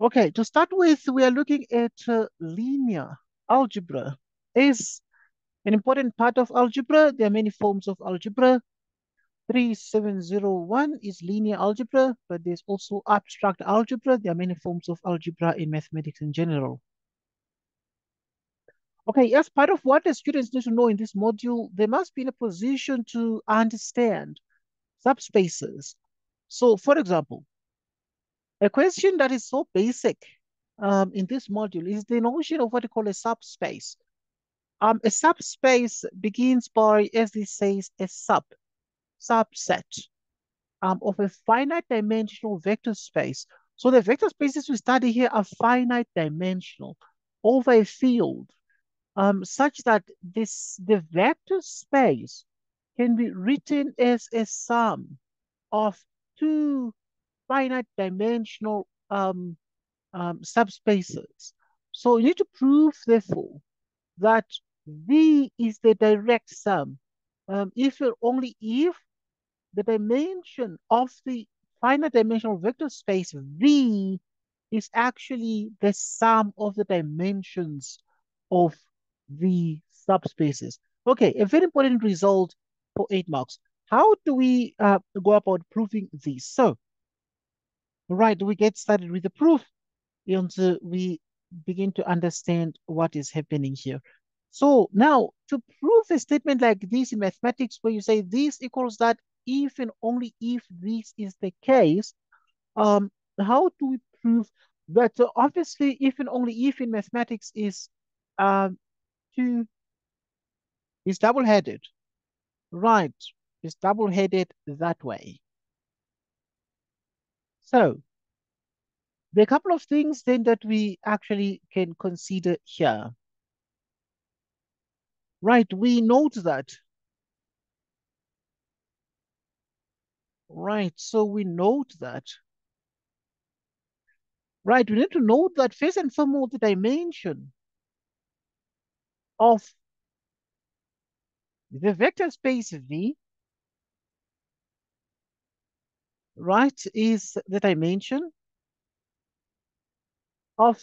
Okay, to start with, we are looking at linear algebra. Is an important part of algebra. There are many forms of algebra. 3701 is linear algebra, but there's also abstract algebra. There are many forms of algebra in mathematics in general. Okay, as part of what the students need to know in this module, they must be in a position to understand subspaces. So, for example, a question that is so basic in this module is the notion of what we call a subspace. A subspace begins by, as it says, a subset of a finite dimensional vector space. So the vector spaces we study here are finite dimensional over a field such that the vector space can be written as a sum of two finite dimensional subspaces. So you need to prove, therefore, that V is the direct sum. If and only if the dimension of the finite dimensional vector space V is actually the sum of the dimensions of the subspaces. Okay, a very important result for 8 marks. How do we go about proving this? So, right, we get started with the proof until we begin to understand what is happening here. So now to prove a statement like this in mathematics, where you say this equals that if and only if this is the case, how do we prove that? Obviously, if and only if in mathematics um, two is double-headed, right? It's double-headed that way. So there are a couple of things then that we actually can consider here. Right, we note that. Right, so we note that. Right, we need to note that first and foremost, the dimension of the vector space V, right, is the dimension of,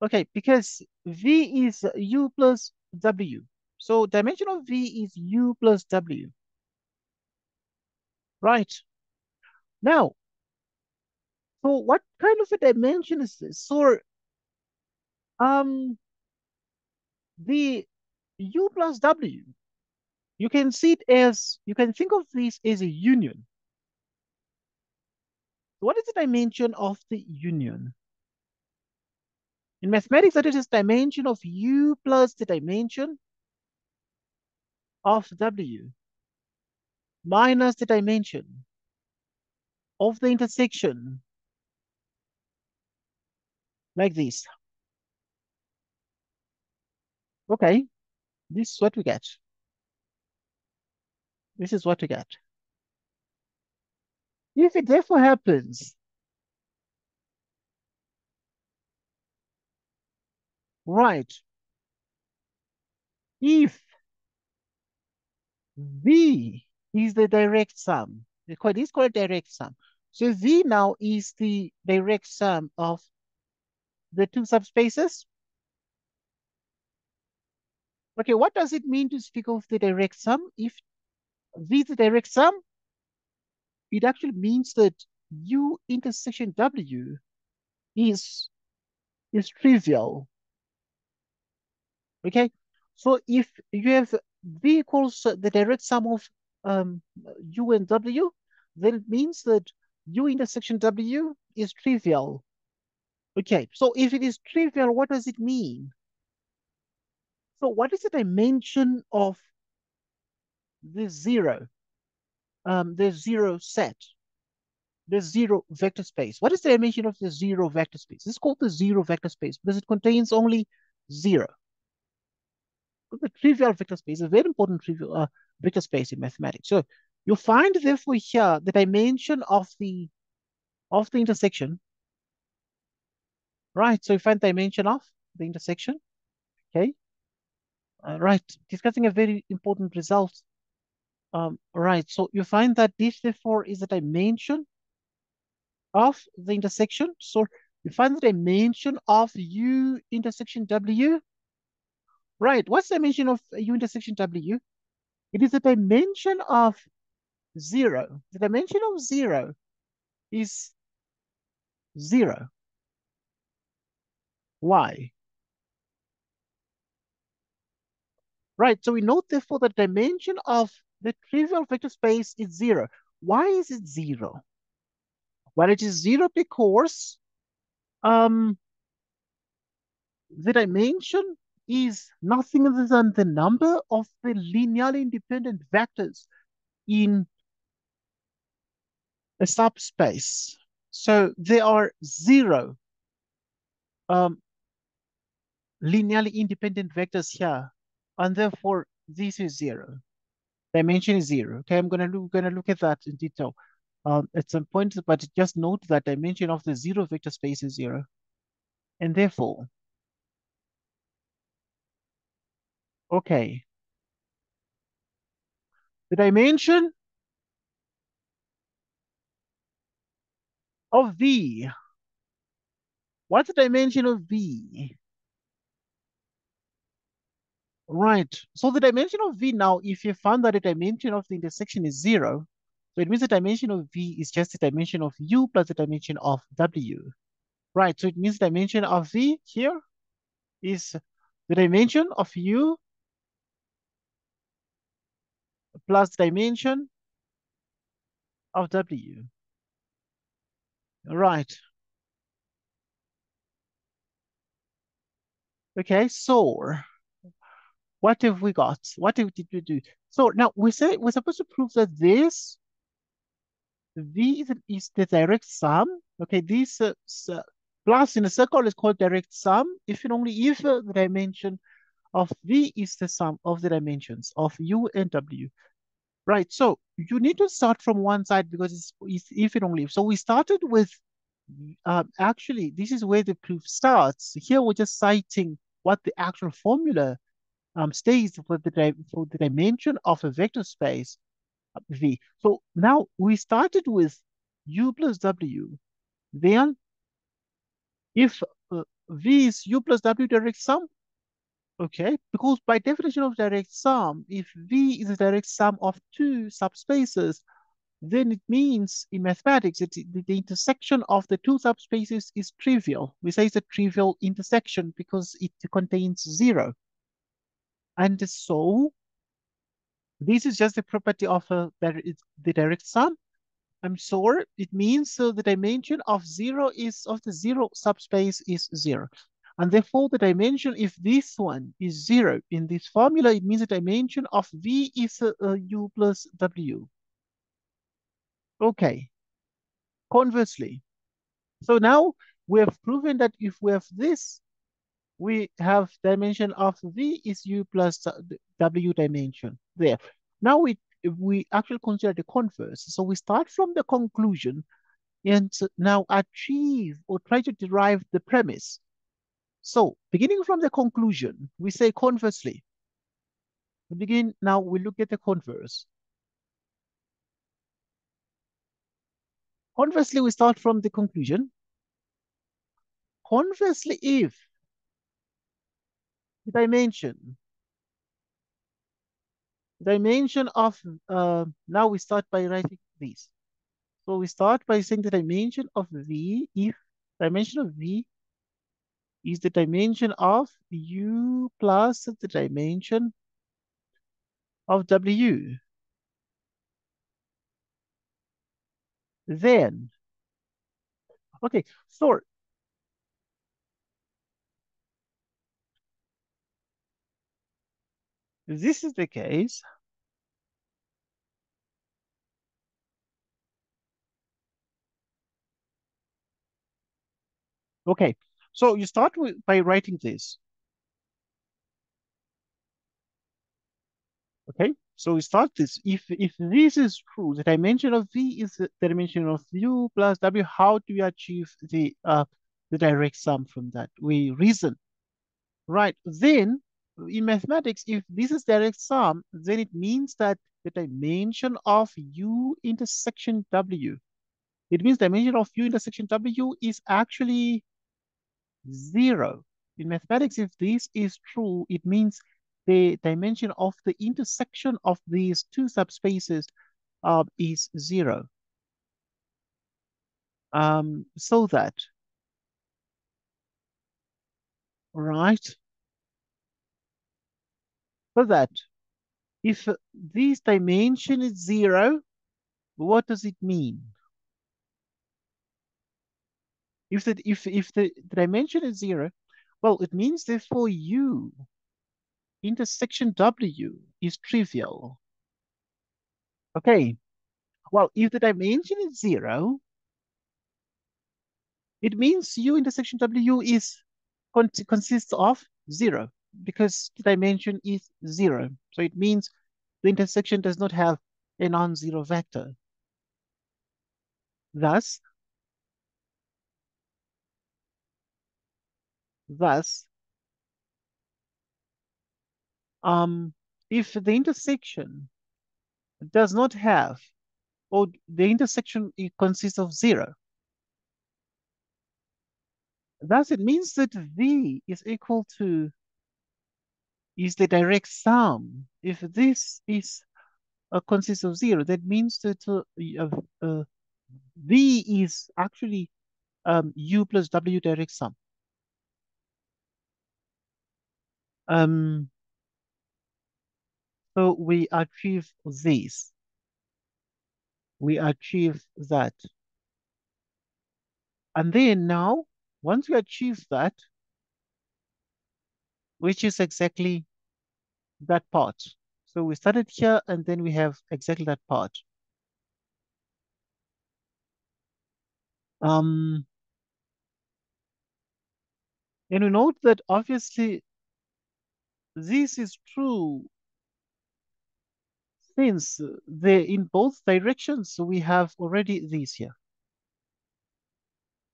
okay, because V is U plus W. So dimension of V is U plus W, right? Now, so what kind of a dimension is this? So, um, the U plus W, you can see it as, you can think of this as a union. What is the dimension of the union? In mathematics, that is dimension of U plus the dimension of W minus the dimension of the intersection, like this. Okay, this is what we get. This is what we get. If it therefore happens, right, if V is the direct sum, it's called direct sum. So V now is the direct sum of the two subspaces. Okay, what does it mean to speak of the direct sum? If V is the direct sum, it actually means that U intersection W is is trivial. Okay, so if you have V equals the direct sum of U and W, then it means that U intersection W is trivial. Okay, so if it is trivial, what does it mean? So what is the dimension of the the zero set, the zero vector space? What is the dimension of the zero vector space? This is called the zero vector space because it contains only zero. The trivial vector space is a very important trivial vector space in mathematics. So you find therefore here the dimension of the intersection, right? So you find dimension of the intersection, okay? Right, discussing a very important result. Right, so you find that this therefore is a dimension of the intersection. So we find the dimension of U intersection W. Right. What's the dimension of U intersection W? It is the dimension of zero. The dimension of zero is zero. Why? Right. So we note therefore the dimension of the trivial vector space is zero. Why is it zero? Well, it is zero because um, the dimension is nothing other than the number of the linearly independent vectors in a subspace. So there are zero um, linearly independent vectors here, and therefore this is zero. Dimension is zero. Okay, I'm gonna look at that in detail at some point, but just note that dimension of the zero vector space is zero, and therefore, okay, the dimension of V. What's the dimension of V? Right. So the dimension of V now, if you found that the dimension of the intersection is zero, so it means the dimension of V is just the dimension of U plus the dimension of W. Right. So it means the dimension of V here is the dimension of U plus the dimension of W. Right. Okay. So what have we got? Did we do? So now we say we're supposed to prove that this V is the direct sum. Okay, this plus in a circle is called direct sum if and only if the dimension of V is the sum of the dimensions of U and W. Right, so you need to start from one side because it's if and only if. So we started with, actually, this is where the proof starts. Here we're just citing what the actual formula states for for the dimension of a vector space V. So now we started with U plus W. Then if V is U plus W direct sum, okay, because by definition of direct sum, if V is a direct sum of two subspaces, then it means in mathematics that the intersection of the two subspaces is trivial. We say it's a trivial intersection because it contains zero. And so this is just a property of the direct sum. I'm sure it means the dimension of zero is of the zero subspace is zero. And therefore the dimension, if this one is zero in this formula, it means the dimension of V is U plus W. Okay, conversely. So now we have proven that if we have this, we have dimension of V is U plus W dimension there. Now we actually consider the converse. So we start from the conclusion and now achieve or try to derive the premise. So beginning from the conclusion, we say conversely. We look at the converse. Conversely, we start from the conclusion. Conversely, if the dimension of, now we start by writing this. So we start by saying the dimension of V, if dimension of V is the dimension of U plus the dimension of W. Then, okay, so if this is the case, okay, so you start by writing this, okay? So we start this, if this is true, the dimension of V is the dimension of U plus W, how do we achieve the direct sum from that? We reason, right? Then in mathematics, if this is direct sum, then it means that the dimension of U intersection W It means dimension of U intersection W is actually 0. In mathematics, if this is true, it means the dimension of the intersection of these two subspaces is 0. So that, right? So that if this dimension is 0, what does it mean? If the dimension is 0, well, it means therefore U intersection W is trivial. Okay. Well, if the dimension is 0, it means U intersection W is consists of 0 because the dimension is 0. So it means the intersection does not have a non-zero vector. Thus, thus, um, if the intersection does not have, or the intersection consists of 0, thus it means that V is equal to is the direct sum. If this is consists of 0, that means that V is actually U plus W direct sum. Um, so we achieve this. We achieve that. And then now, once we achieve that, which is exactly that part. So we started here and then we have exactly that part. Um, and we note that obviously this is true since in both directions we have already this here.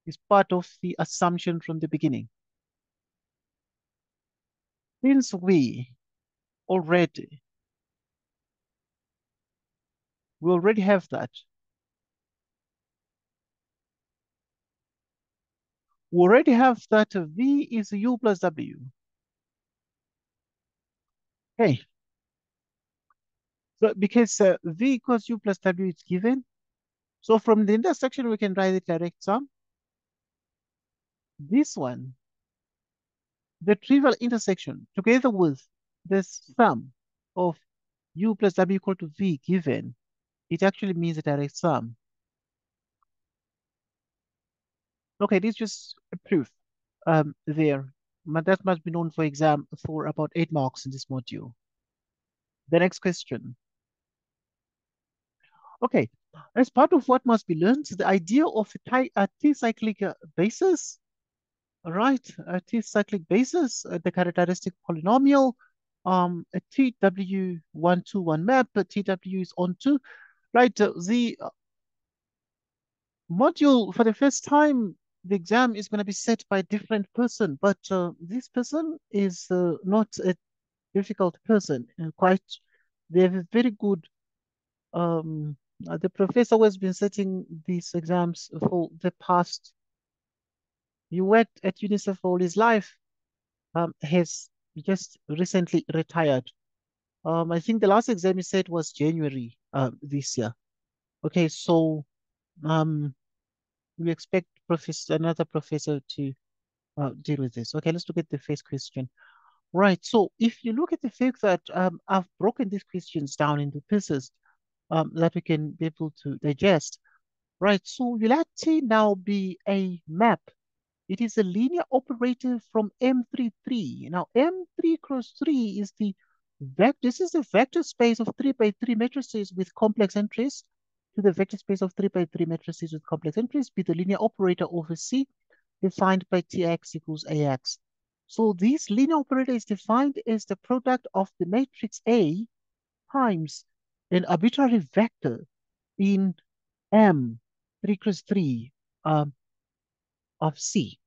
It's part of the assumption from the beginning. Since already, we already have that. We already have that V is U plus W. Okay, so because V equals U plus W is given, so from the intersection we can write the direct sum. This one, the trivial intersection, together with the sum of U plus W equal to V given, it actually means a direct sum. Okay, this is just a proof there. But that must be known for exam for about 8 marks in this module. The next question. Okay, as part of what must be learned, the idea of a t-cyclic basis, right? A t-cyclic basis, the characteristic polynomial, a TW121 map, TW is onto, right? The module for the first time, the exam is going to be set by a different person, but this person is not a difficult person. Quite, they have a very good the professor who has been setting these exams for the past, he worked at UNICEF all his life, has just recently retired. I think the last exam he said was January this year. Okay, so um, we expect another professor to deal with this. Okay, let's look at the first question. Right, so if you look at the fact that I've broken these questions down into pieces that we can be able to digest. Right, so will that now be a map? It is a linear operator from M33. Now, M3 cross 3 is the vector. This is the vector space of 3 by 3 matrices with complex entries to the vector space of 3 by 3 matrices with complex entries be the linear operator over C defined by Tx equals Ax. So this linear operator is defined as the product of the matrix A times an arbitrary vector in M 3 cross 3 of C.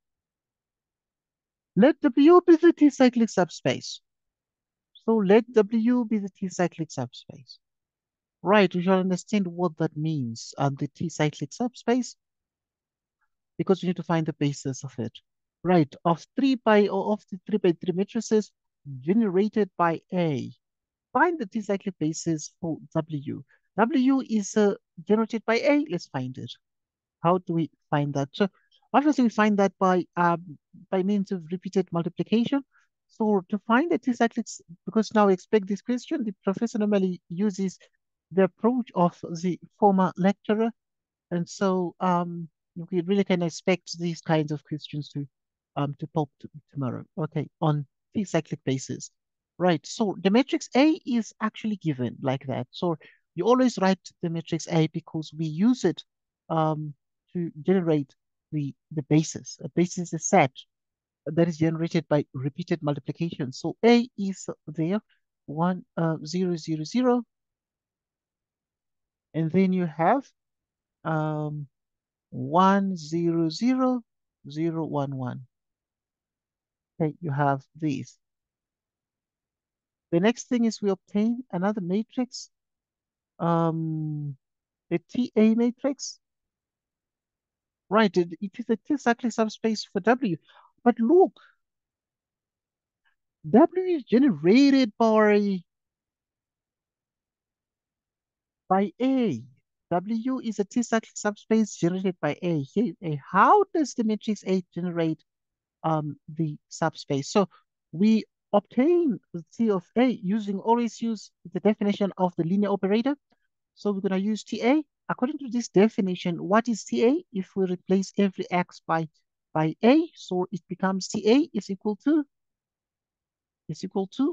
Let W be the T-cyclic subspace. So let W be the T-cyclic subspace. Right, we shall understand what that means and the T-cyclic subspace because we need to find the basis of it. Right, of 3 by or of the 3 by 3 matrices generated by A. Find the T-cyclic basis for W. W is generated by A. Let's find it. How do we find that? So obviously we find that by means of repeated multiplication. So to find the T-cyclics, because now we expect this question, the professor normally uses the approach of the former lecturer. And so we really can expect these kinds of questions to pop tomorrow. Okay, on T-cyclic basis. Right. So the matrix A is actually given like that. So you always write the matrix A because we use it um, to generate the basis. A basis is a set that is generated by repeated multiplication. So A is there, 1 0 0 0, and then you have um, 1 0 0 0 1 1. Okay, you have these. The next thing is we obtain another matrix, a TA matrix. Right, it is a T-cyclic subspace for W. But look, W is generated by A. W is a T-cyclic subspace generated by A. Here, how does the matrix A generate the subspace? So we obtain the T of A always use the definition of the linear operator. So we're going to use TA. According to this definition, what is TA? If we replace every x by A, so it becomes TA is equal to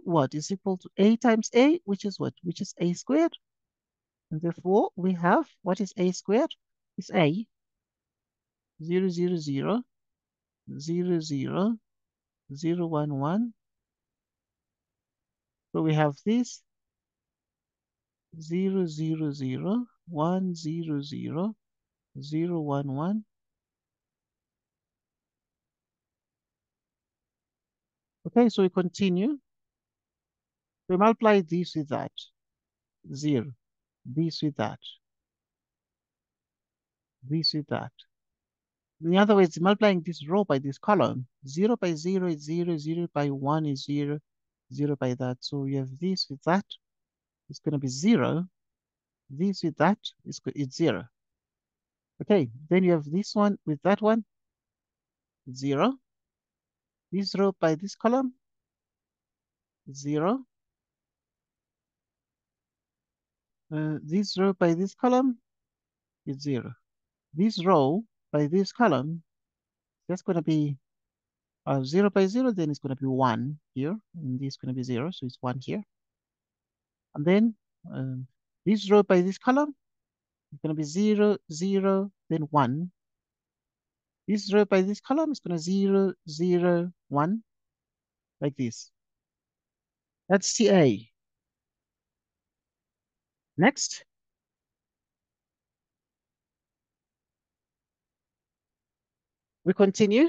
what? Is equal to A times A, which is what? Which is A squared. And therefore, we have what is A squared? Is A 0 0 0 0 0 0 1 1. So we have this 0 0 0 1 0 0 0 1 1. Okay, so we continue. We multiply this with that. 0. This with that. This with that. In other words, multiplying this row by this column, 0 by 0 is 0, 0 by 1 is 0, 0 by that. So you have this with that. It's going to be 0. This with that, it's 0. Okay, then you have this one with that one, 0. This row by this column, 0. This row by this column is 0. This row by this column, that's going to be 0 by 0, then it's going to be 1 here, and this is going to be 0, so it's 1 here. And then this row by this column is going to be 0, 0, then 1. This row by this column is going to 0, 0, 1, like this. That's CA. Next, we continue.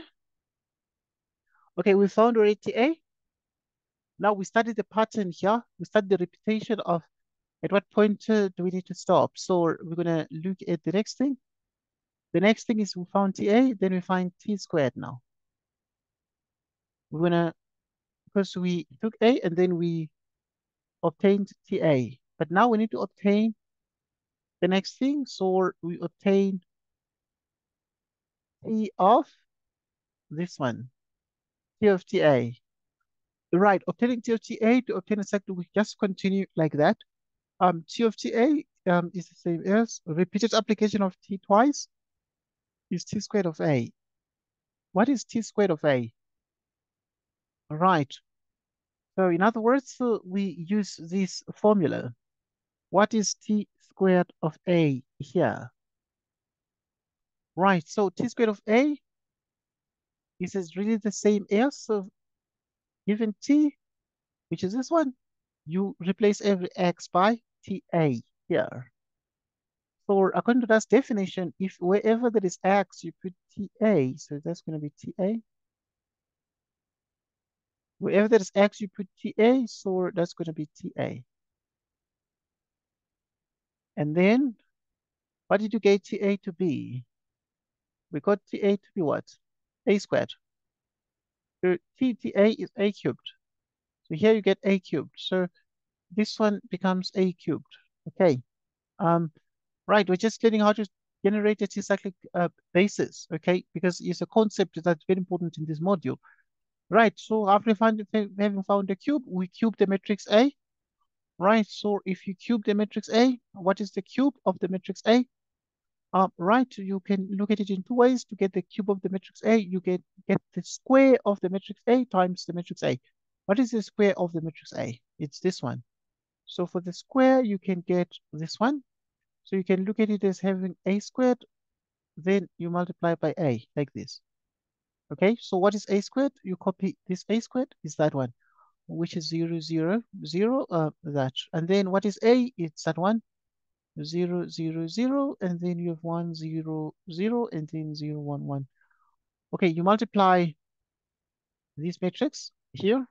Okay, we found already TA. Now we studied the pattern here. We studied the repetition of at what point do we need to stop. So we're going to look at the next thing. The next thing is we found TA, then we find T squared now. We're going to, because we took A and then we obtained TA. But now we need to obtain the next thing. So we obtain T of this one, T of TA. Right, obtaining T of TA to obtain a sector, we just continue like that. T of TA is the same as repeated application of T twice is T squared of A. What is T squared of A? Right. So in other words, we use this formula. What is T squared of A here? Right, so T squared of A is really the same as, so given T, which is this one, you replace every X by TA here. So according to that definition, if wherever there is X, you put TA, so that's going to be TA. Wherever there is X, you put TA, so that's going to be TA. And then what did you get TA to be? We got TA to be what? A squared. So TTA is A cubed. So here you get A cubed. So this one becomes A cubed. Okay. Um, right. We're just learning how to generate a T-cyclic basis. Okay. Because it's a concept that's very important in this module. Right. So after having found a cube, we cube the matrix A. Right. So if you cube the matrix A, what is the cube of the matrix A? Right, you can look at it in two ways. To get the cube of the matrix A, you get the square of the matrix A times the matrix A. What is the square of the matrix A? It's this one. So for the square, you can get this one. So you can look at it as having A squared, then you multiply by A, like this. Okay, so what is A squared? You copy this A squared, is that one, which is 0, 0, 0, that. And then what is A? It's that one. 0, 0, 0, and then you have 1, 0, 0, and then 0, 1, 1. Okay, you multiply this matrix here,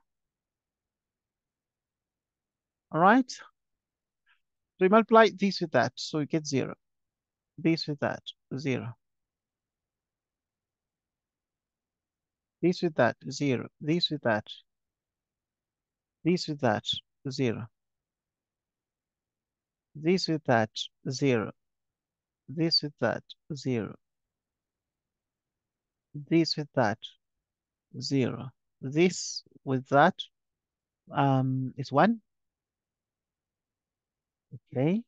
all right? So you multiply this with that, so you get 0. This with that, 0. This with that, 0. This with that. This with that, 0. This with that, 0. This with that, 0. This with that, 0. This with that is 1. Okay.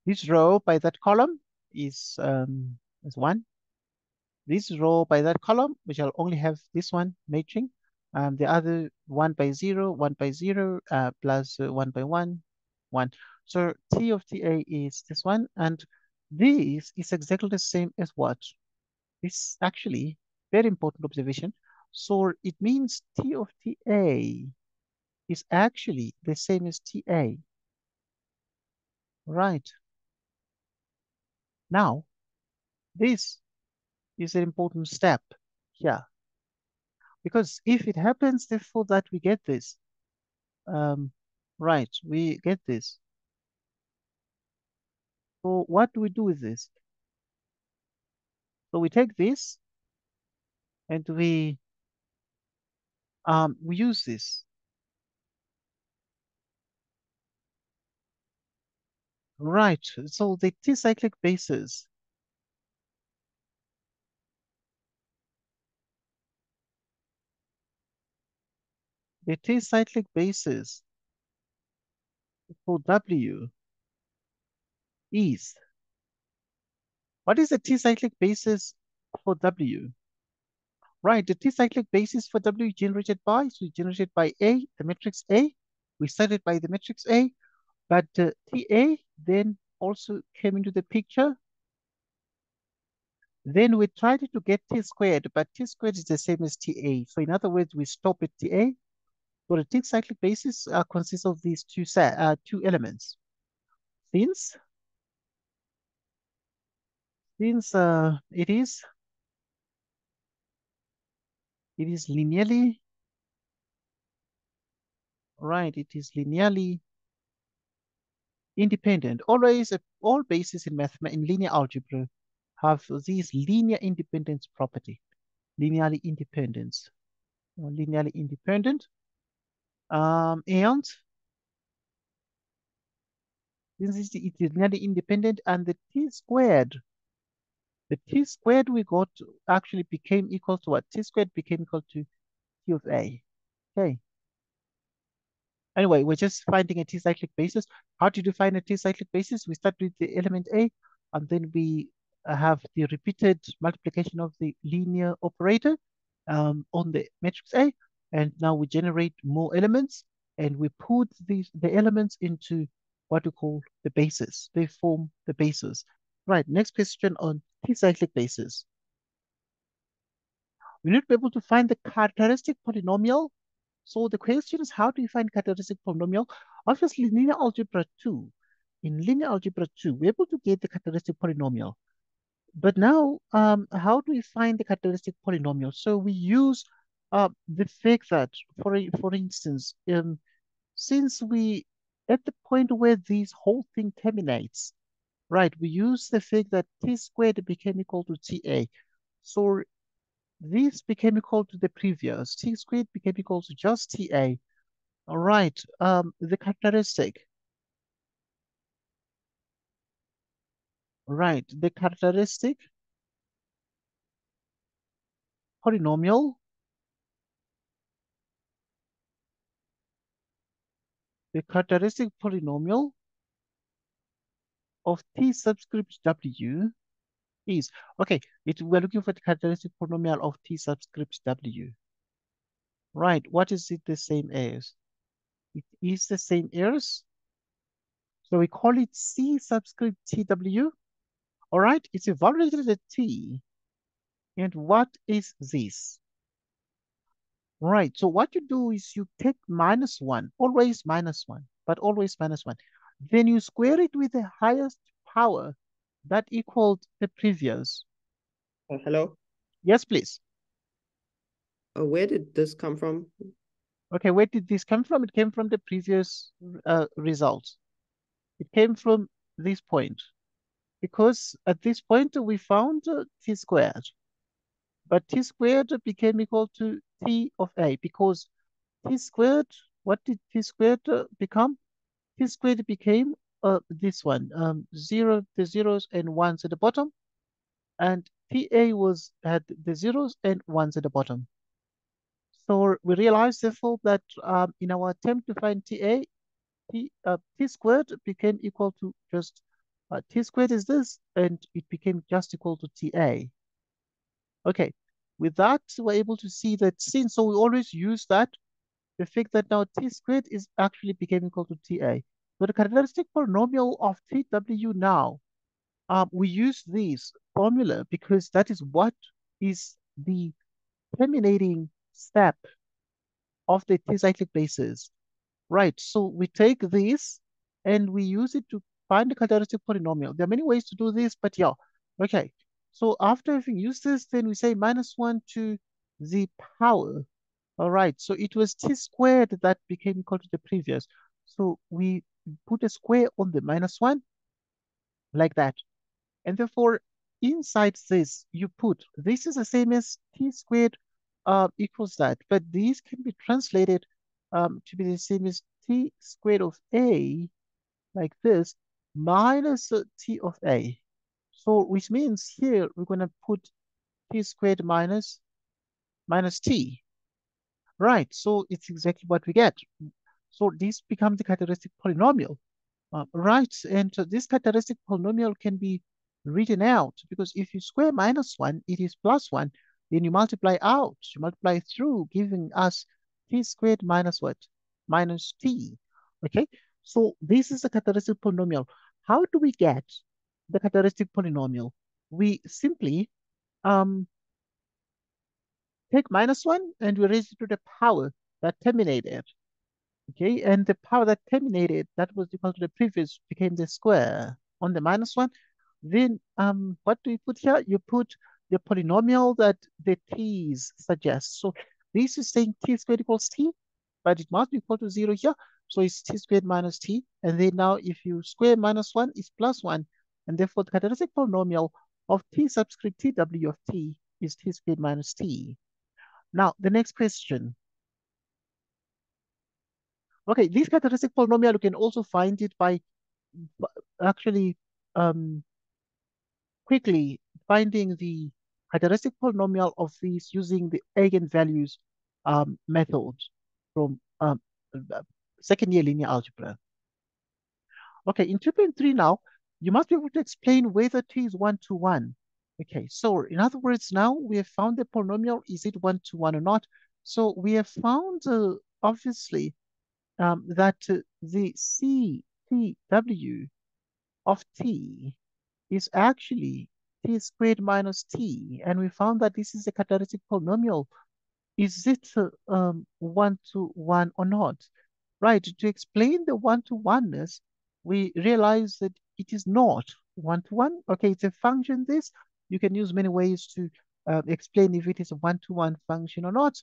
This row by that column is 1. This row by that column, which I'll only have this one matching. The other 1 by 0, 1 by 0, plus 1 by 1, 1. So T of TA is this one, and this is exactly the same as what? This actually very important observation. So it means T of TA is actually the same as TA. Right. Now, this is an important step here. Because if it happens, therefore, that we get this, right, we get this. So what do we do with this? So we take this and we use this. Right. So the T-cyclic basis, the T-cyclic basis for W is, what is the T-cyclic basis for W? Right, the T-cyclic basis for W generated by, so generated by A, the matrix A. We started by the matrix A, but TA then also came into the picture. Then we tried to get T squared, but T squared is the same as TA. So in other words, we stop at TA. So the T-cyclic basis consists of these two elements. Since since it is linearly right, it is linearly independent. Always all bases in in linear algebra have this linear independence property. Linearly independence. Linearly independent. And since it is linearly independent and the t squared we got actually became equal to what? T squared became equal to T of A. Okay. Anyway, we're just finding a T-cyclic basis. How to define a T-cyclic basis? We start with the element A, and then we have the repeated multiplication of the linear operator on the matrix A. And now we generate more elements, and we put the elements into what we call the basis. They form the basis. Right, next question on T-cyclic basis. We need to be able to find the characteristic polynomial. So the question is, how do you find characteristic polynomial? Obviously, in linear algebra 2, we're able to get the characteristic polynomial. But now, how do we find the characteristic polynomial? So we use the fact that, for instance, since we At the point where this whole thing terminates, right, we use the fact that t squared became equal to ta. So this became equal to the previous. T squared became equal to just ta. All right, the characteristic, right, the characteristic polynomial, the characteristic polynomial of t subscript w is, okay, we're looking for the characteristic polynomial of t subscript w. Right, what is it the same as? It is the same as, so we call it c subscript tw. All right, it's evaluated at t. And what is this? Right, so what you do is you take -1, always -1, but always -1. Then you square it with the highest power that equaled the previous. Hello. Yes, please. Where did this come from? Okay, where did this come from? It came from the previous results. It came from this point because at this point we found t squared, but t squared became equal to t of a because t squared, what did t squared become? T squared became this one, the zeros and ones at the bottom, and ta had the zeros and ones at the bottom. So we realized therefore that in our attempt to find ta, t squared became equal to just t squared is this, and it became just equal to ta. Okay, with that, we're able to see that since, so we always use that, the fact that now t squared is actually became equal to ta. So the characteristic polynomial of tw now, we use this formula because that is what is the terminating step of the t-cyclic basis. Right, so we take this and we use it to find the characteristic polynomial. There are many ways to do this, but yeah, okay. So after having used this, then we say -1 to the power. All right, so it was t squared that became equal to the previous. So we put a square on the -1 like that. And therefore, inside this, you put, this is the same as t squared equals that, but these can be translated to be the same as t squared of a, like this, minus t of a. So, which means here we're going to put t squared minus t. Right, so it's exactly what we get. So this becomes the characteristic polynomial. Right, and this characteristic polynomial can be written out because if you square -1, it is +1. Then you multiply out, you multiply through, giving us t squared minus what? Minus t. Okay, so this is the characteristic polynomial. How do we get the characteristic polynomial? We simply um, take -1 and we raise it to the power that terminated. Okay, and the power that terminated, that was equal to the previous, became the square on the -1. Then what do you put here? You put the polynomial that the t's suggest. So this is saying t squared equals t, but it must be equal to 0 here. So it's t squared minus t. And then now if you square -1 is +1. And therefore the characteristic polynomial of t subscript tw of t is t squared minus t. Now the next question. Okay, this characteristic polynomial, you can also find it by actually um, quickly finding the characteristic polynomial of these using the eigenvalues method from uh, second year linear algebra. Okay, in 2.3 now, you must be able to explain whether t is 1 to 1. Okay, so in other words, now we have found the polynomial, is it 1 to 1 or not? So we have found, obviously, that the CTW of t is actually t squared minus t, and we found that this is a characteristic polynomial. Is it 1 to 1 or not? Right, to explain the 1 to 1ness, we realize that it is not 1 to 1. Okay, it's a function this. You can use many ways to explain if it is a 1 to 1 function or not.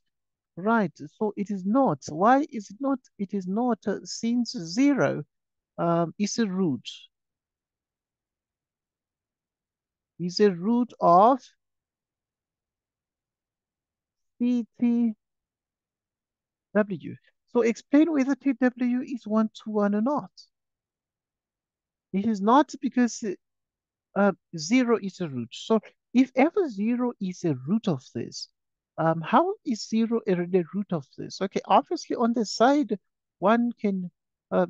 Right. So it is not. Why is it not? It is not since zero is a root. Is a root of CTW. So explain whether TW is one to one or not. It is not because zero is a root. So if ever zero is a root of this, how is zero a the root of this? Okay, obviously on the side, one can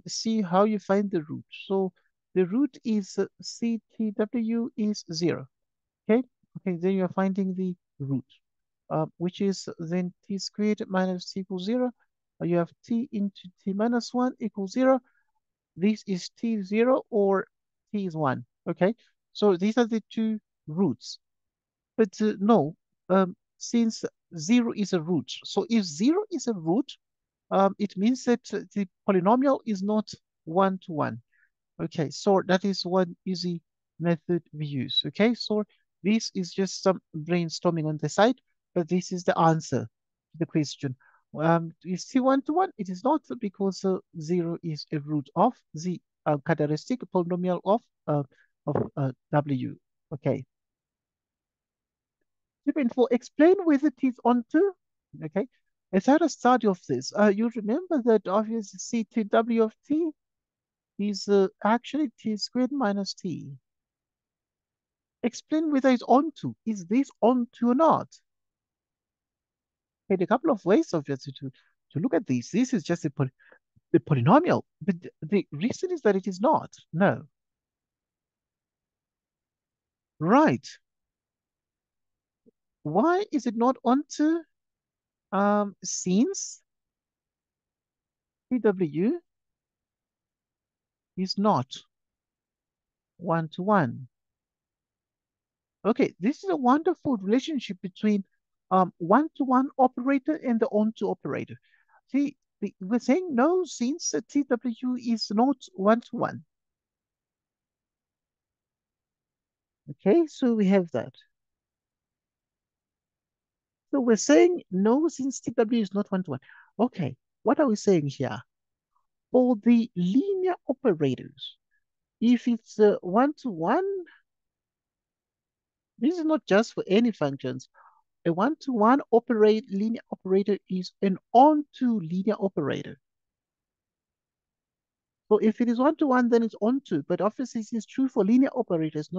see how you find the root. So the root is CTW is zero. Okay, okay, then you're finding the root, which is then t squared minus t equals zero. You have t into t minus one equals zero. This is t0 or t is 1. Okay, so these are the two roots. But no, since 0 is a root, so if 0 is a root, it means that the polynomial is not one to one. Okay, so that is one easy method we use. Okay, so this is just some brainstorming on the side, but this is the answer to the question. Is T one to one? It is not because zero is a root of the characteristic polynomial of W. Okay, 2.4. Explain whether it is onto. Okay, as I had a study of this, you remember that obviously CTW of T is actually T squared minus T. Explain whether it's onto. Is this onto or not? Okay, a couple of ways of just to look at this. This is just the polynomial, but the reason is that it is not. No. Right. Why is it not onto? Since PW is not one to one. Okay, this is a wonderful relationship between one to one operator and the onto operator. See, we're saying no since the TW is not one to one. Okay, so we have that. So we're saying no since TW is not one to one. Okay, what are we saying here? For the linear operators, if it's one to one, this is not just for any functions. A one to one operate linear operator is an onto linear operator. So if it is one to one, then it's onto. But obviously, this is true for linear operators,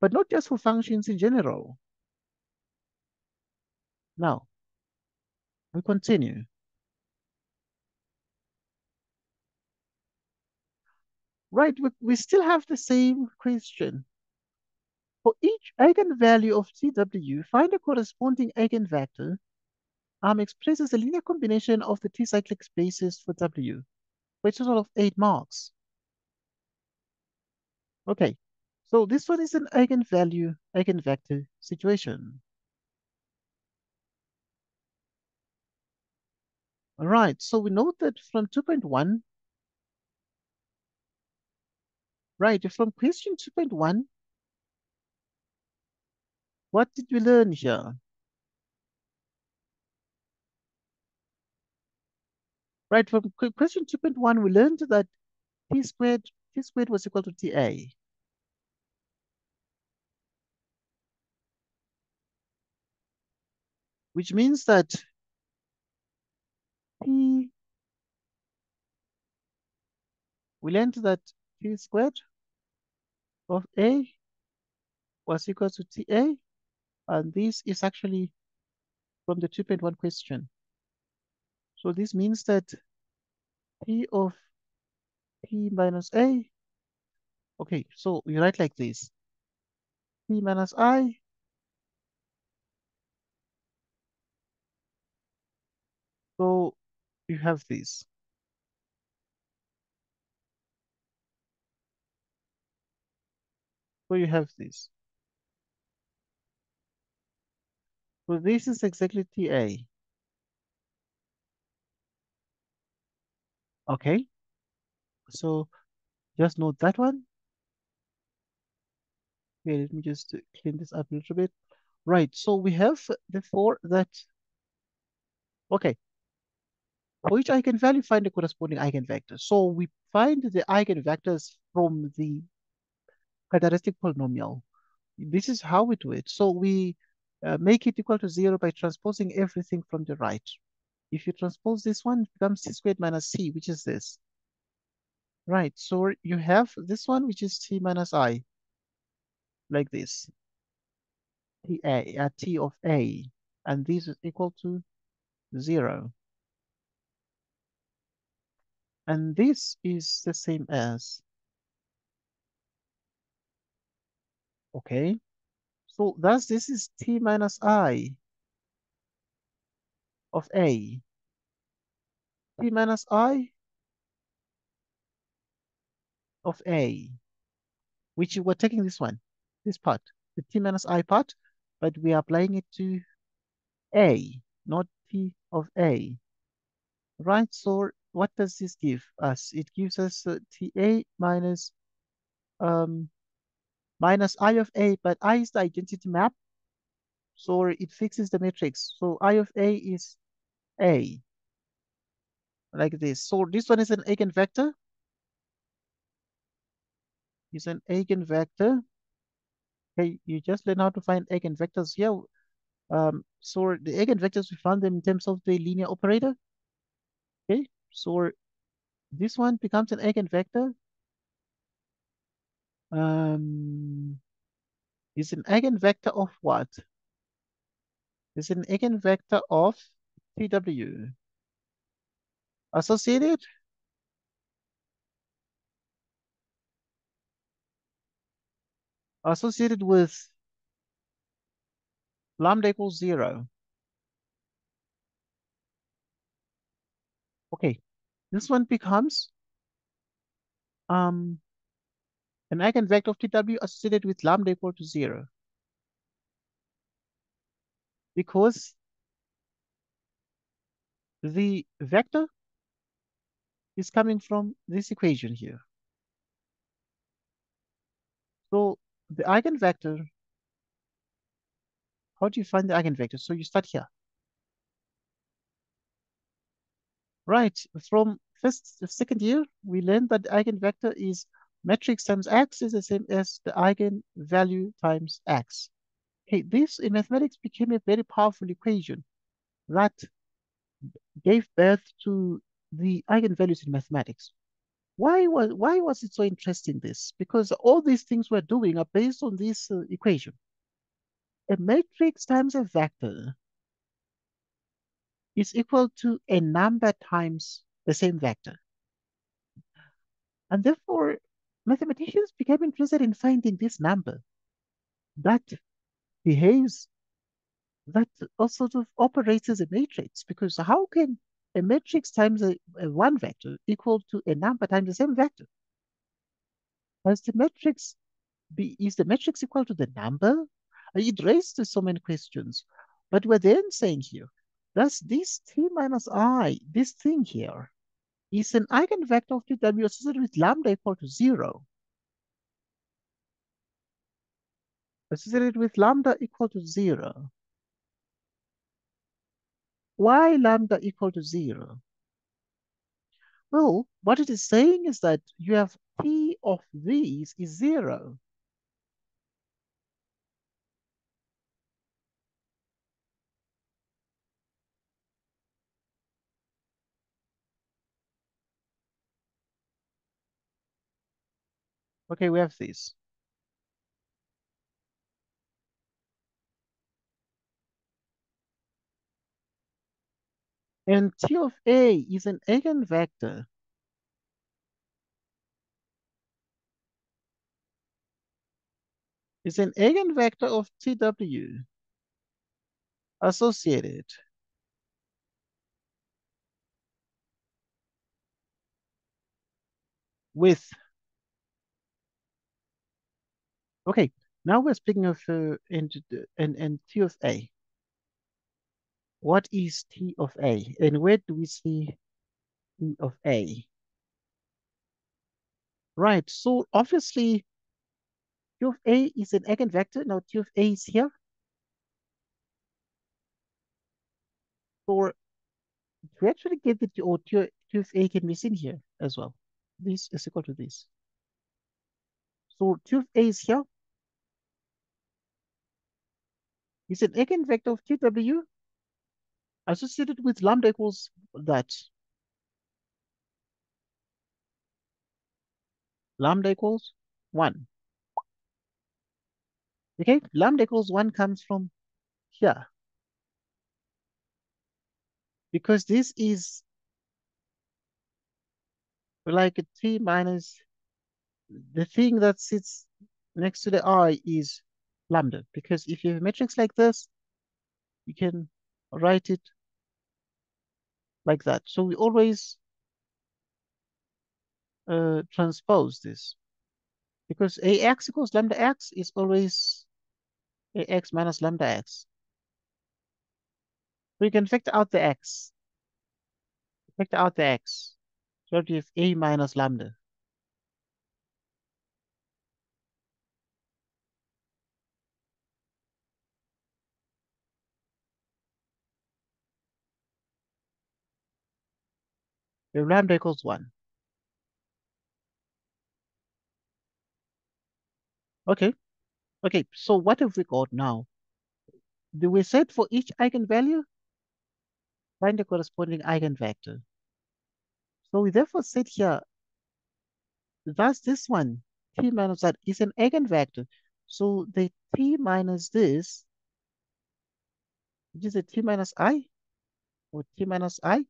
but not just for functions in general. Now we continue. Right, we still have the same question. For each eigenvalue of CW, find a corresponding eigenvector expresses a linear combination of the t-cyclic spaces for W, for a total of 8 marks. Okay, so this one is an eigenvalue, eigenvector situation. All right, so we know that from 2.1, right, from question 2.1, what did we learn here? Right, from question 2.1, we learned that t squared was equal to TA, which means that t, we learned that t squared of A was equal to TA, and this is actually from the 2.1 question. So this means that P of P minus A, okay, so we write like this, P minus I, so you have this. So you have this. So this is exactly TA. Okay, so just note that one. Okay, let me just clean this up a little bit. Right, so we have therefore that, okay, For each eigenvalue, find the corresponding eigenvector. So we find the eigenvectors from the characteristic polynomial. This is how we do it. So we make it equal to 0 by transposing everything from the right. If you transpose this one, it becomes c squared minus c, which is this. Right, so you have this one, which is t minus I, like this. T of A, and this is equal to 0. And this is the same as, okay? So thus this is t minus I of A. T minus I of A, which we're taking this one, this part, the t minus I part, but we are applying it to A, not t of A. Right, so what does this give us? It gives us TA um, minus I of A, but I is the identity map, so it fixes the matrix. So I of A is A, like this. So this one is an eigenvector, is an eigenvector. Okay, you just learn how to find eigenvectors here. So the eigenvectors, we found them in terms of the linear operator. Okay, so this one becomes an eigenvector. Um, is an eigenvector of what? Is an eigenvector of TW associated with lambda equals 0. Okay, this one becomes um an eigenvector of TW associated with lambda equal to 0 because the vector is coming from this equation here. So the eigenvector, how do you find the eigenvector? So you start here. Right, from second year, we learned that the eigenvector is matrix times x is the same as the eigenvalue times x. Okay, this in mathematics became a very powerful equation that gave birth to the eigenvalues in mathematics. Why was it so interesting this? Because all these things we're doing are based on this equation. A matrix times a vector is equal to a number times the same vector. And therefore, mathematicians became interested in finding this number that behaves, that also sort of operates as a matrix. Because how can a matrix times a one vector equal to a number times the same vector? As the matrix is the matrix equal to the number? It raised so many questions. But we're then saying here, thus this t minus I, this thing here, is an eigenvector of TW associated with lambda equal to 0. Associated with lambda equal to 0. Why lambda equal to 0? Well, what it is saying is that you have t of these is 0. Okay, we have this. And t of A is an eigenvector. Is an eigenvector of TW associated with, okay, now we're speaking of and T of A. What is T of A? And where do we see T of A? Right, so obviously T of A is an eigenvector. Now T of A is here. So To actually get the or T of A can be seen here as well. This is equal to this. So T of A is here. It's an eigenvector of TW associated with lambda equals that. Lambda equals 1. Okay, lambda equals 1 comes from here because this is like a 3 minus the thing that sits next to the I is lambda. Because if you have a matrix like this, you can write it like that. So we always transpose this because AX equals lambda X is always AX minus lambda X. So you can factor out the X, factor out the X. So you have A minus lambda. The lambda equals 1. Okay, okay. So what have we got now? Do we set for each eigenvalue? Find the corresponding eigenvector. So we therefore set here, thus this one, t minus that is an eigenvector. So the t minus this, which is a t minus I, or t minus I,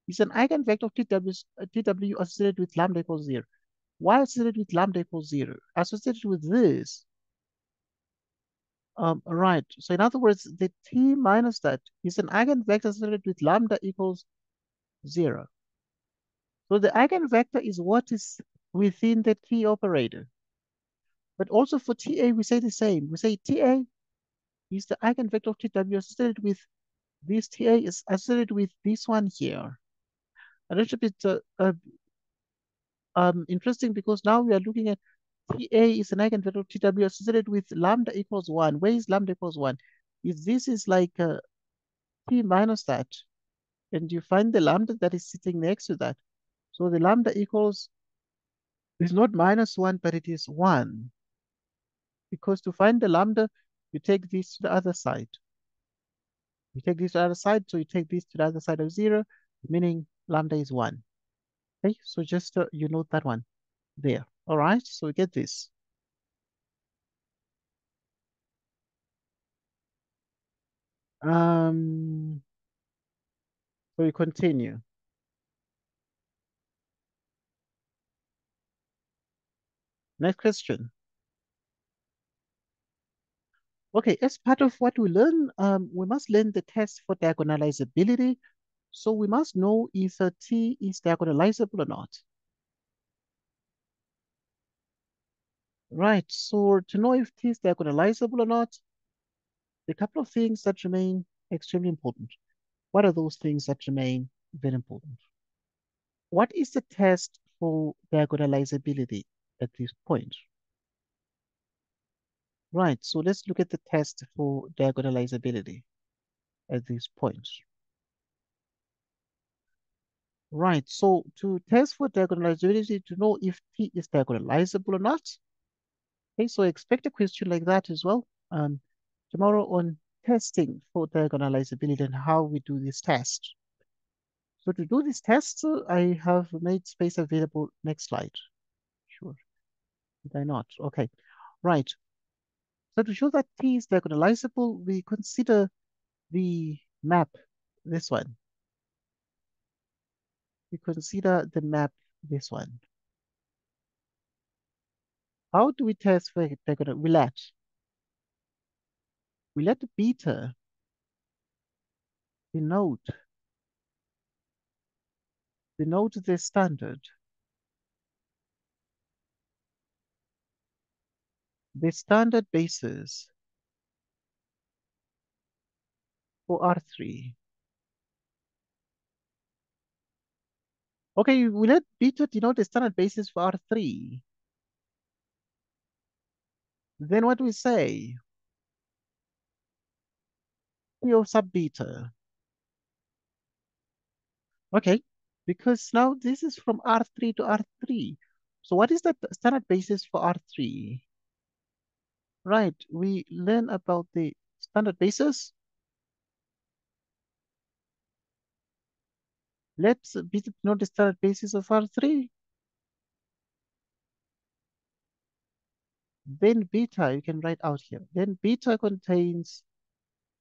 is an eigenvector of TW associated with lambda equals 0. Why associated with lambda equals 0? Associated with this. Right. So in other words, the t minus that is an eigenvector associated with lambda equals 0. So the eigenvector is what is within the t operator. But also for TA, we say the same. We say TA is the eigenvector of TW associated with this TA is associated with this one here. A little bit interesting because now we are looking at TA is an eigenvector of TW associated with lambda equals 1. Where is lambda equals 1? If this is like T minus that, and you find the lambda that is sitting next to that. So the lambda equals is not minus 1, but it is 1. Because to find the lambda, you take this to the other side. You take this to the other side, so you take this to the other side of 0, meaning lambda is 1. Okay, so just you note that one there. All right, so we get this. Um, so we continue. Next question. Okay, as part of what we learn, we must learn the test for diagonalizability. So we must know if a T is diagonalizable or not. Right, so to know if T is diagonalizable or not, a couple of things that remain extremely important. What are those things that remain very important? What is the test for diagonalizability at this point? Right, so let's look at the test for diagonalizability at this point. Right, so to test for diagonalizability, to know if T is diagonalizable or not, okay, so expect a question like that as well. Tomorrow on testing for diagonalizability and how we do this test. So to do this test, I have made space available. Next slide. Sure. Did I not? Okay. Right. So to show that T is diagonalizable, we consider the map, this one. We consider the map, this one. How do we test for diagonal? We let beta denote the standard. The standard basis for R3. Okay, we let beta denote the standard basis for R3. Then what do we say? P of sub beta. Okay, because now this is from R3 to R3. So what is the standard basis for R3? Right, we learn about the standard basis. Let's know the standard basis of R3. Then beta, you can write out here. Then beta contains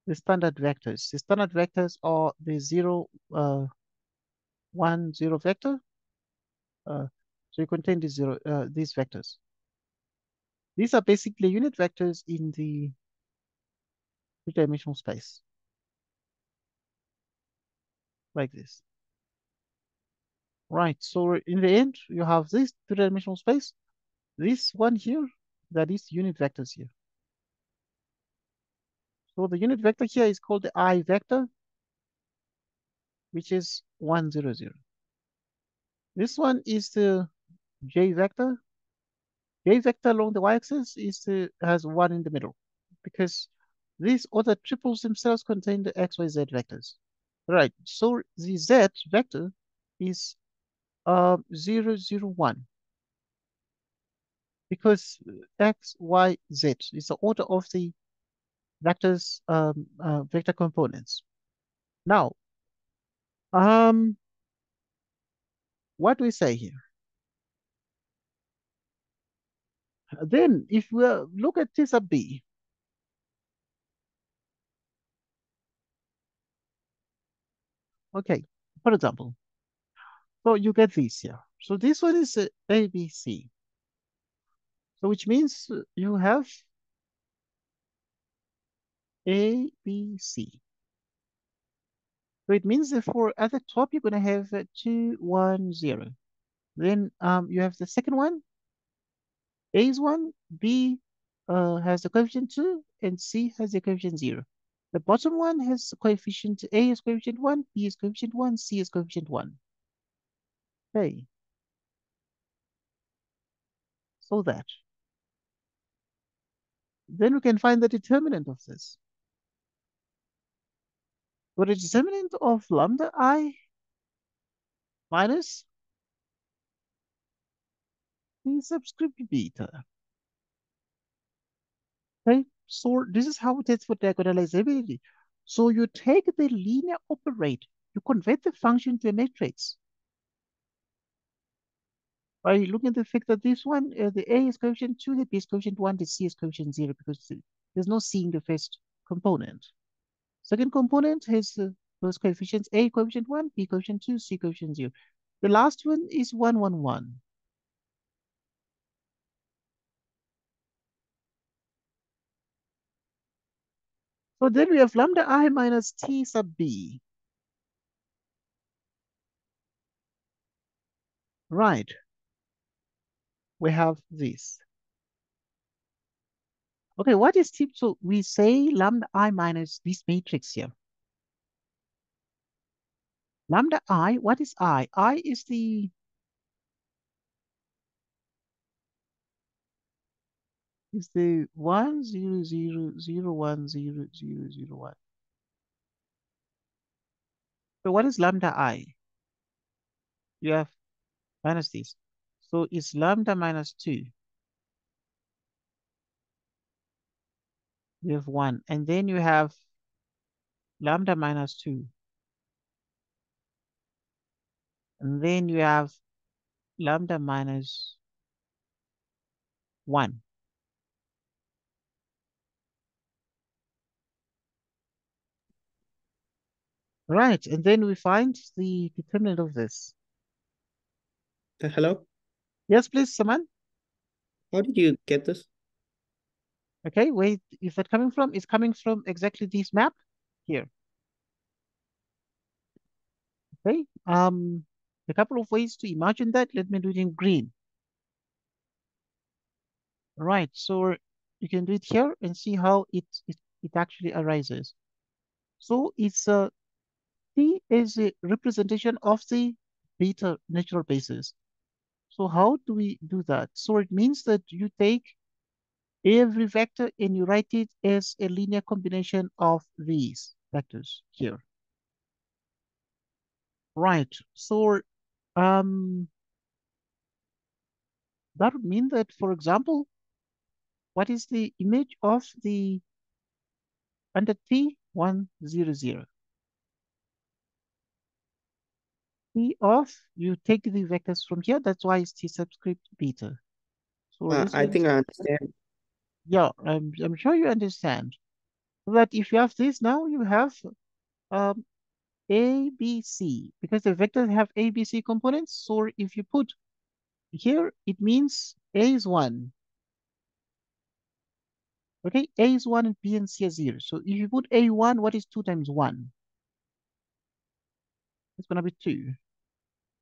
the standard vectors. The standard vectors are the 0, 1, 0 vector. So you contain these vectors. These are basically unit vectors in the three-dimensional space, like this. Right, so in the end, you have this three-dimensional space, this one here, that is unit vectors here. So the unit vector here is called the I vector, which is 1, 0, 0. This one is the J vector. J vector along the y-axis has 1 in the middle, because these other triples themselves contain the x, y, z vectors. Right, so the z vector is 0, 0, 1, because x, y, z is the order of the vectors, vector components. Now, um, what do we say here? Then, if we look at T sub B, okay, for example, so you get this here. So this one is A, B, C. So which means you have A, B, C. So it means that for at the top, you're going to have 2, 1, 0. Then you have the second one, A is 1, B has the coefficient 2, and C has the coefficient 0. The bottom one has the coefficient A is coefficient 1, B is coefficient 1, C is coefficient 1. Okay, so that. Then we can find the determinant of this. So the determinant of lambda I minus T subscript beta. Okay, so this is how it is for diagonalizability. So you take the linear operator, you convert the function to a matrix by looking at the fact that this one, the A is coefficient 2, the B is coefficient 1, the C is coefficient 0, because there's no C in the first component. Second component has those coefficients, A coefficient 1, B coefficient 2, C coefficient 0. The last one is 1, 1, 1. So then we have lambda I minus T sub B. Right, we have this. Okay, what is T? So we say lambda I minus this matrix here. Lambda I, what is I? I is the 1, 0, 0, 0, 1, 0, 0, 0, 1. So what is lambda I? You have minus this. So it's lambda minus 2. You have 1. And then you have lambda minus 2. And then you have lambda minus 1. Right. And then we find the determinant of this. Hello? Yes, please, Saman. How did you get this? Okay, where is that coming from? It's coming from exactly this map here. Okay. A couple of ways to imagine that. Let me do it in green. Right. So you can do it here and see how it actually arises. So it's T is a representation of the beta natural basis. So how do we do that? So it means that you take every vector and you write it as a linear combination of these vectors here. Right. So um, that would mean that, for example, what is the image of the under T100? T of, you take the vectors from here, that's why it's T subscript beta. So this I one is, think I understand. yeah, I'm sure you understand. That if you have this now, you have um, A, B, C, because the vectors have A, B, C components. So if you put here, it means A is 1. Okay, A is 1 and B and C are 0. So if you put A1, what is 2 times 1? It's going to be 2.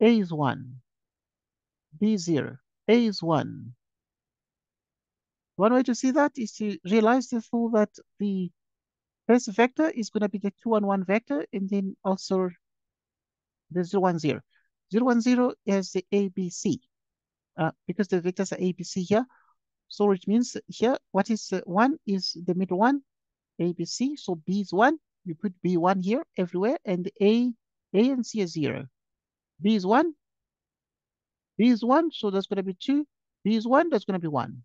A is 1, B is 0. A is 1. One way to see that is to realize therefore that the first vector is going to be the 2 and 1 vector, and then also the 0, 1, 0. 0, 1, 0 is the ABC. Because the vectors are ABC here. So it means here, what is 1 is the middle one, ABC. So B is 1. You put B1 here everywhere, and A and C is 0. B is 1, B is 1, so that's going to be 2. B is 1, that's going to be 1.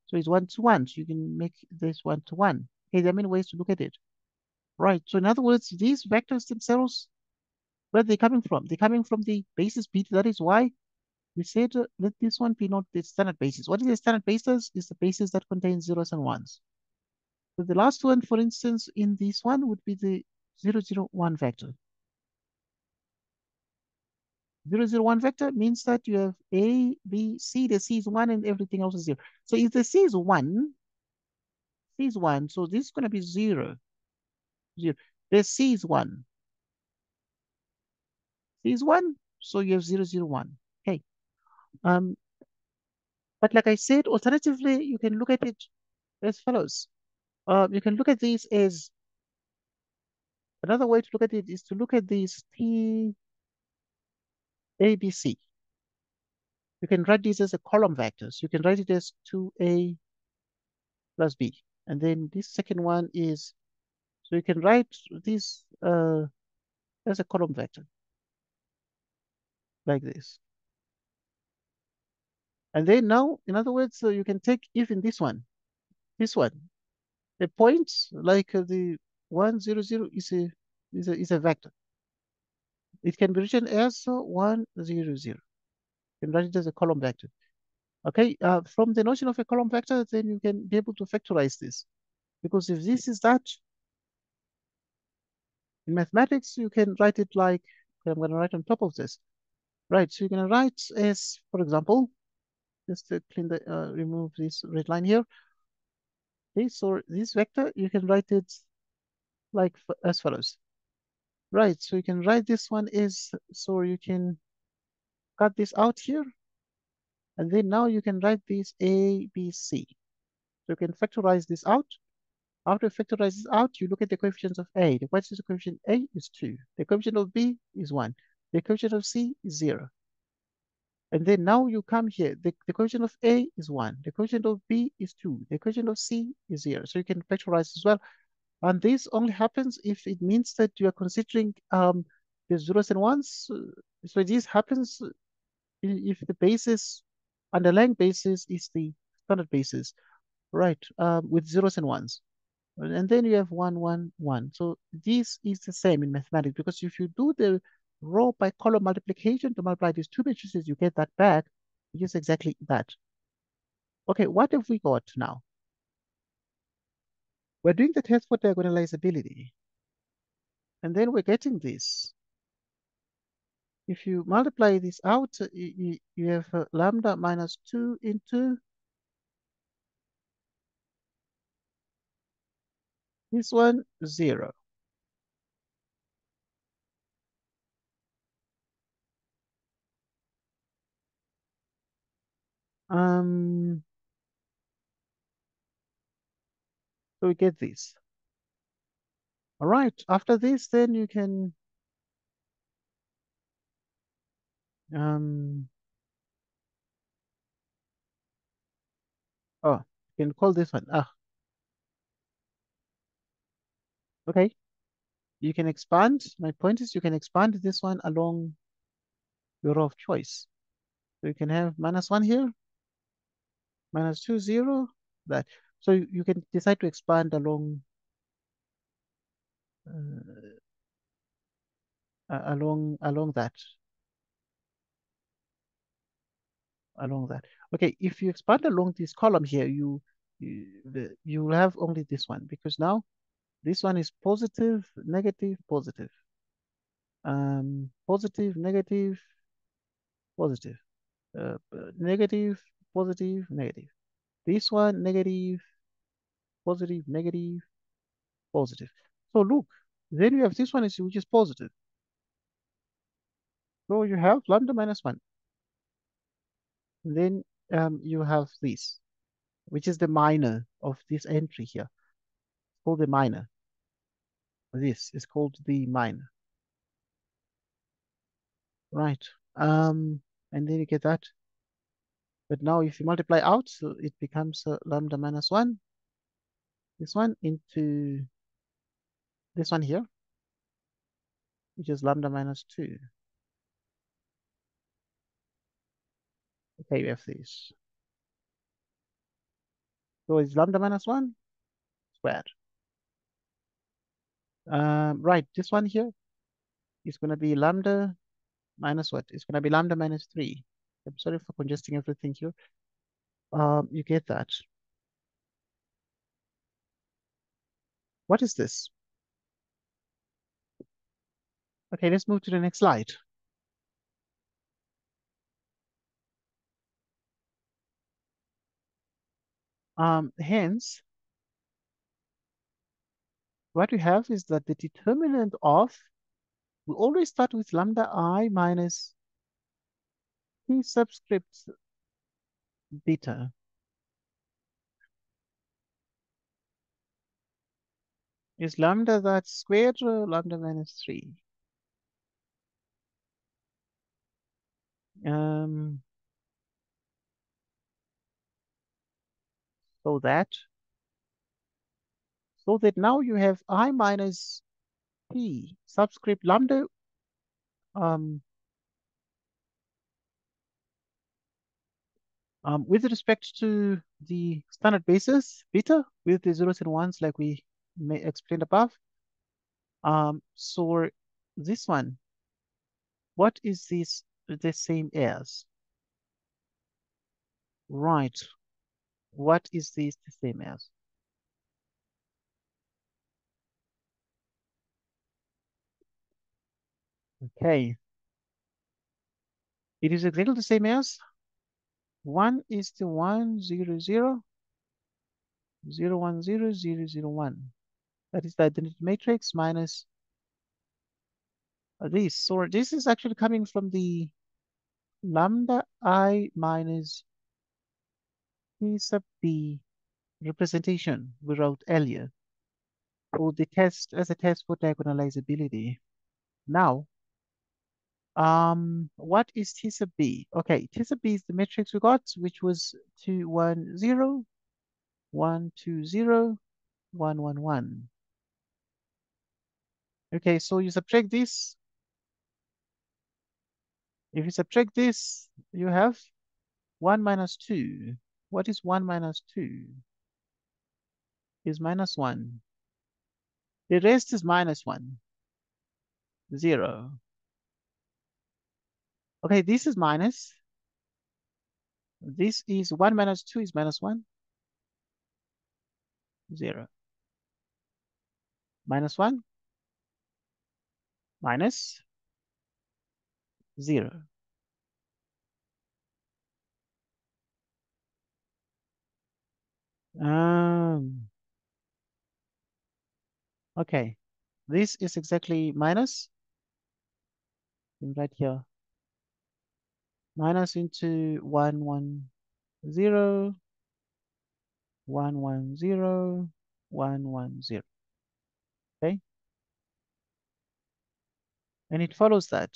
So it's 1 to 1. So you can make this 1 to 1. Okay, there are many ways to look at it. Right. So in other words, these vectors themselves, where are they coming from? They're coming from the basis beta. That is why we said let this one be not the standard basis. What is the standard basis? Is the basis that contains zeros and ones. So the last one, for instance, in this one would be the 0, 0, 1 vector. 0, 0, 1 vector means that you have A, B, C. The C is 1 and everything else is 0. So if the C is 1, C is 1. So this is going to be 0, 0. The C is 1. C is 1. So you have 0, 0, 1. Okay. Um, but like I said, alternatively, you can look at it as follows. You can look at this as another way to look at it is to look at these T, A, B, C. You can write this as a column vectors. You can write it as 2A plus B. And then this second one is, so you can write this as a column vector like this. And then now, in other words, so you can take even this one, the points like the 1, 0, 0 is a vector. It can be written as 1, 0, 0. You can write it as a column vector. Okay, from the notion of a column vector, then you can be able to factorize this. Because if this is that, in mathematics, you can write it like, okay, I'm going to write on top of this. Right, so you're going to write as, for example, just to clean the, remove this red line here. Okay, so this vector, you can write it like as follows. Right, so you can write this one is, so you can cut this out here, and then now you can write this A, B, C. So you can factorize this out. After you factorize this out, you look at the coefficients of A. The what is the coefficient A is 2. The coefficient of B is 1. The coefficient of C is 0. And then now you come here. The coefficient of A is 1. The coefficient of B is 2. The coefficient of C is 0. So you can factorize as well. And this only happens if it means that you are considering the zeros and ones. So this happens if the basis, underlying basis is the standard basis, right, with zeros and ones. And then you have 1, 1, 1. So this is the same in mathematics because if you do the row by column multiplication to multiply these two matrices, you get that back, which is exactly that. Okay, what have we got now? We're doing the test for diagonalizability, and then we're getting this. If you multiply this out, you have lambda minus 2 into this one, 0. Um, so we get this. All right, after this, then you can um, oh, you can call this one. Ah, okay. You can expand. My point is you can expand this one along your row of choice. So you can have -1 here, -2, 0, that. So you can decide to expand uh, along that. Okay, if you expand along this column here, you will have only this one because now this one is positive, negative, positive, positive, negative, positive, negative, positive, negative. This one negative, positive, negative, positive. So look, then you have this one is which is positive. So you have lambda -1. Then you have this, which is the minor of this entry here. Called the minor. This is called the minor. Right. And then you get that. But now if you multiply out, so it becomes lambda -1. This one into this one here, which is lambda -2. Okay, we have this. So it's lambda -1 squared. Right, this one here is going to be lambda minus what? It's going to be lambda -3. I'm sorry for congesting everything here. You get that. What is this? Okay, let's move to the next slide. Hence, what we have is that the determinant of, we always start with lambda I minus p subscript beta. Is lambda that squared or lambda -3? Um, so that, so that now you have I minus p subscript lambda um, with respect to the standard basis beta with the zeros and ones like we may explained above. So this one, what is this the same as? Right. What is this the same as? Okay. It is exactly the same as 1 is to 1, 0, 0, 0, 1, 0, 0, 0, 1. That is the identity matrix minus this. So this is actually coming from the lambda I minus p sub b representation we wrote earlier for the test as a test for diagonalizability. Now, what is T sub b? Okay, T sub b is the matrix we got, which was 2, 1, 0, 1, 2, 0, 1, 1, 1. Okay, so you subtract this. If you subtract this, you have 1 minus 2. What is 1 minus 2? Is -1. The rest is -1. 0. Okay, this is minus. This is 1 minus 2 is -1. 0. -1 minus 0. Um, okay. This is exactly minus right here. Minus into 1, 1, 0, 1, 1, 0, 1, 1, 0. Okay. And it follows that.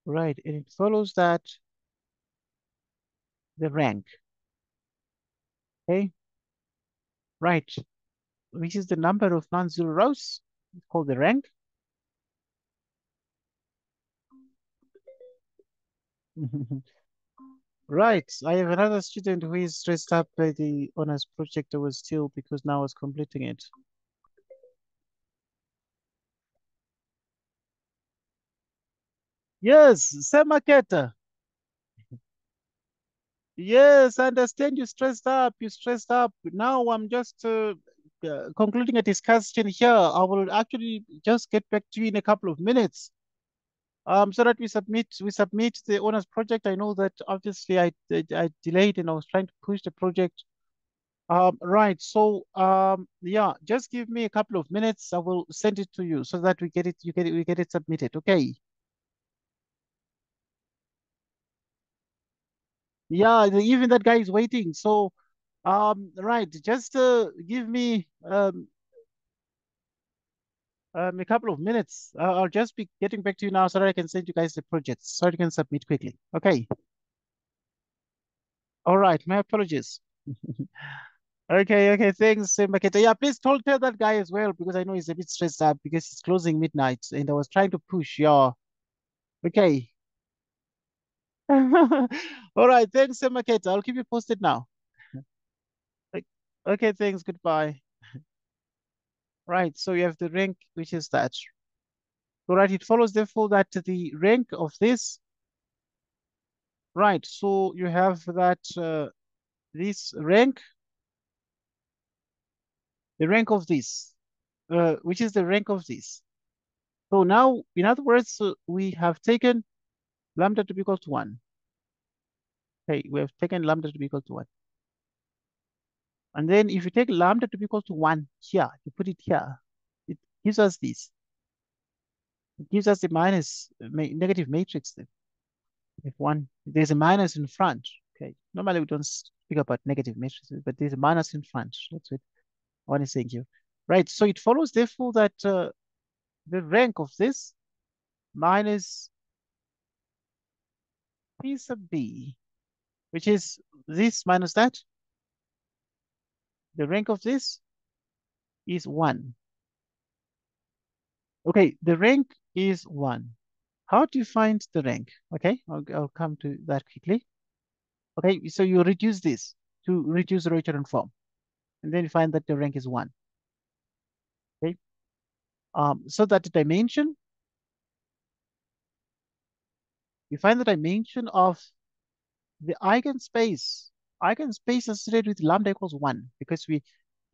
Right. And it follows that the rank. Okay, right. Which is the number of non-zero rows? It's called the rank. Right. I have another student who is stressed up by the honors project was still because now I was completing it. Yes, Semaketa. Yes, I understand you stressed up. You stressed up. Now I'm just concluding a discussion here. I will actually just get back to you in a couple of minutes. So that we submit the honors project. I know that obviously I delayed and I was trying to push the project. Right. So yeah, just give me a couple of minutes. I will send it to you so that we get it. You get it. We get it submitted. Okay. Yeah. Even that guy is waiting. So right. Just give me a couple of minutes. I'll just be getting back to you now so that I can send you guys the projects so you can submit quickly. Okay. All right. My apologies. Okay, okay, thanks, Maketa. Yeah, please tell that guy as well because I know he's a bit stressed out because it's closing midnight and I was trying to push. Yeah, okay. All right, thanks, Maketa. I'll keep you posted now. Like, okay, thanks. Goodbye. Right, so you have the rank, which is that. All right, it follows therefore that the rank of this. Right, so you have that this rank, the rank of this, which is the rank of this. So now, in other words, we have taken lambda to be equal to 1. Okay, we have taken lambda to be equal to 1. And then if you take lambda to be equal to 1 here, you put it here, it gives us this. It gives us the negative matrix then. If one, there's a minus in front. Okay, normally we don't speak about negative matrices, but there's a minus in front. That's what one is saying here. Right, so it follows therefore that the rank of this minus p sub b, which is this minus that, the rank of this is 1. Okay, the rank is 1. How do you find the rank? Okay, I'll come to that quickly. Okay, so you reduce this to reduce the Reuteran form, and then you find that the rank is 1. Okay, so that the dimension, you find the dimension of the eigenspace associated with lambda equals 1, because we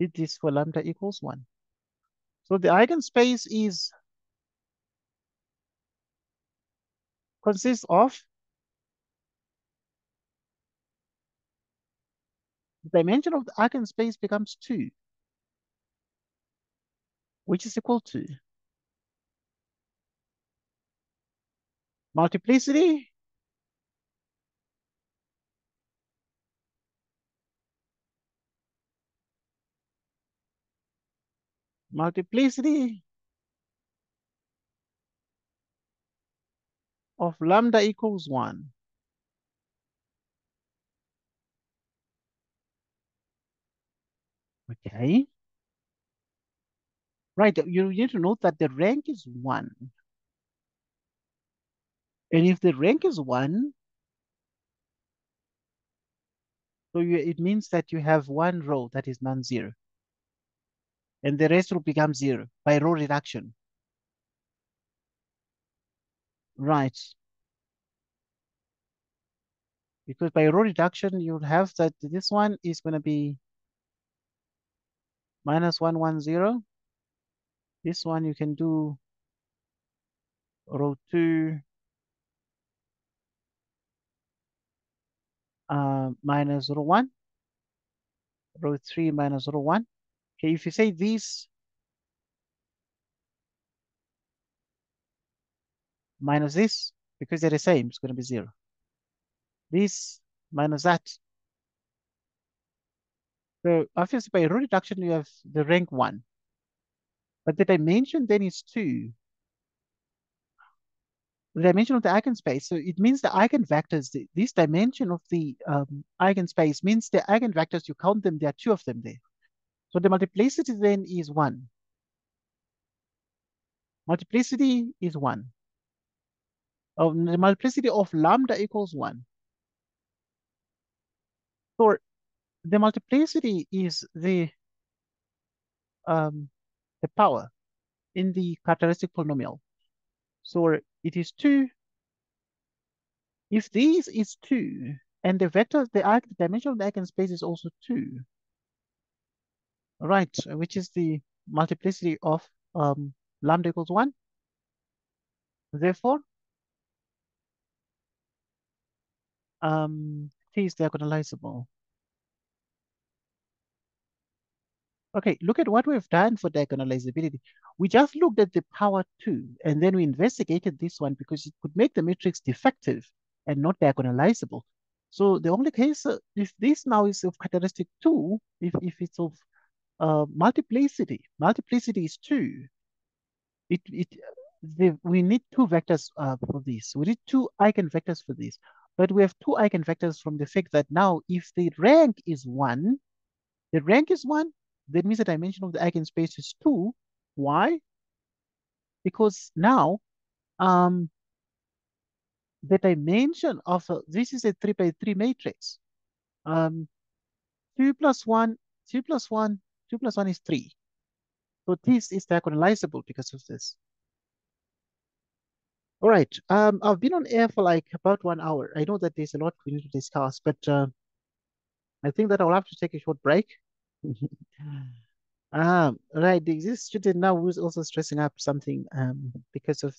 did this for lambda equals 1. So the eigenspace consists of the dimension of the eigenspace becomes 2, which is equal to multiplicity multiplicity of lambda equals 1. Okay. Right. You need to note that the rank is 1. And if the rank is 1, so it means that you have one row that is non-zero. And the rest will become 0 by row reduction. Right. Because by row reduction, you'll have that this one is going to be minus 1, 1, 0. This one you can do row 2 minus row 1, row 3 minus row 1. Okay, if you say this minus this, because they're the same, it's going to be 0. This minus that. So obviously by row reduction, you have the rank 1. But the dimension then is 2. the dimension of the eigenspace. So it means the eigenvectors, this dimension of the eigenspace means the eigenvectors, you count them, there are two of them there. So the multiplicity then is 1. Multiplicity is 1. The multiplicity of lambda equals 1. So the multiplicity is um, the power in the characteristic polynomial. So it is 2. If this is 2, and the vector, the dimension of the eigenspace is also 2, right, which is the multiplicity of lambda equals 1. Therefore, T is diagonalizable. Okay, look at what we've done for diagonalizability. We just looked at the power 2, and then we investigated this one because it could make the matrix defective and not diagonalizable. So the only case, if this now is of characteristic 2, if it's of multiplicity is 2, we need two vectors for this. We need two eigenvectors for this. But we have two eigenvectors from the fact that now if the rank is 1, the rank is 1, that means the dimension of the eigenspace is 2. Why? Because now the dimension of this is a 3 by 3 matrix. Um, 2 plus 1, 2 plus 1, 2 plus 1 is 3. So this is diagonalizable because of this. All right. I've been on air for like about 1 hour. I know that there's a lot we need to discuss, but I think that I'll have to take a short break. Right. This student now who's also stressing up something because of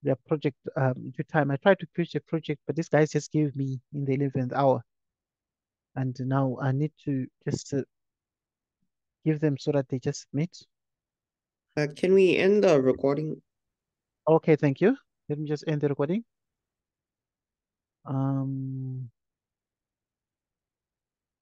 their project due time. I tried to push the project, but this guy just gave me in the 11th hour, and now I need to just give them so that they just submit. Can we end the recording? Okay, thank you. Let me just end the recording. Um.